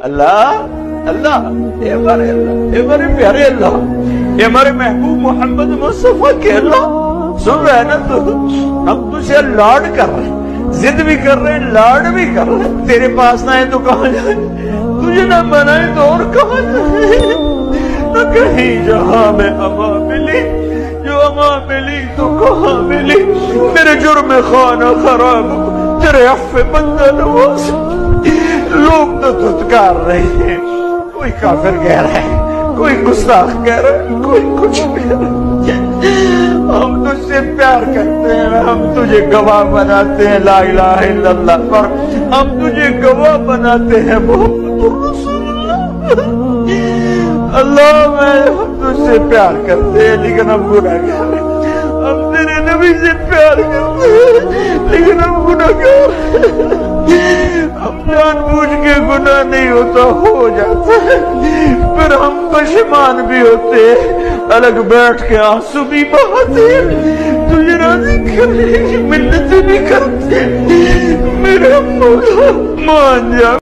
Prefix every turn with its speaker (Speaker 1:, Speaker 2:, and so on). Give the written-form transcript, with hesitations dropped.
Speaker 1: اللہ اللہ اے ہمارے پیارے اللہ، اے ہمارے محبوب محمد مصطفیٰ کے اللہ، سن رہے نا تو ہم تجھے لاڈ کر رہے ہیں، ضد بھی کر رہے ہیں، لاڈ بھی کر رہے ہیں، تیرے پاس نہ ہے تو کہاں جائیں، تجھے نہ بنائے تو اور کہاں جائیں، نہ کہیں جہاں میں اما ملی، جو اما ملی تو کہاں ملی، میرے جرم خانہ خراب تیرے عفو بندہ نواز، لوگ تو دھتکار رہے ہیں، کوئی کافر کہہ رہا ہے، کوئی گستاخ کہہ رہا ہے، کوئی کچھ کہہ رہا ہے، ہم تجھ سے پیار کرتے ہیں، ہم تجھے گواہ بناتے ہیں لا الہ الا اللہ پر، ہم تجھے گواہ بناتے ہیں محمد رسول اللہ، اللہ ہم تجھ سے پیار کرتے ہیں لیکن ہم گناہگار ہیں، ہم تیرے نبی سے پیار کرتے ہیں لیکن ہم گناہگار ہیں، ہم جان بوجھ کے گناہ نہیں ہوتا ہو جاتا ہے، پھر ہم پشیمان بھی ہوتے ہیں، الگ بیٹھ کے آنسو بھی بہاتے ہیں، تجھے راضی کرنے کی منتیں بھی کرتے ہیں، میرے مولا مان جا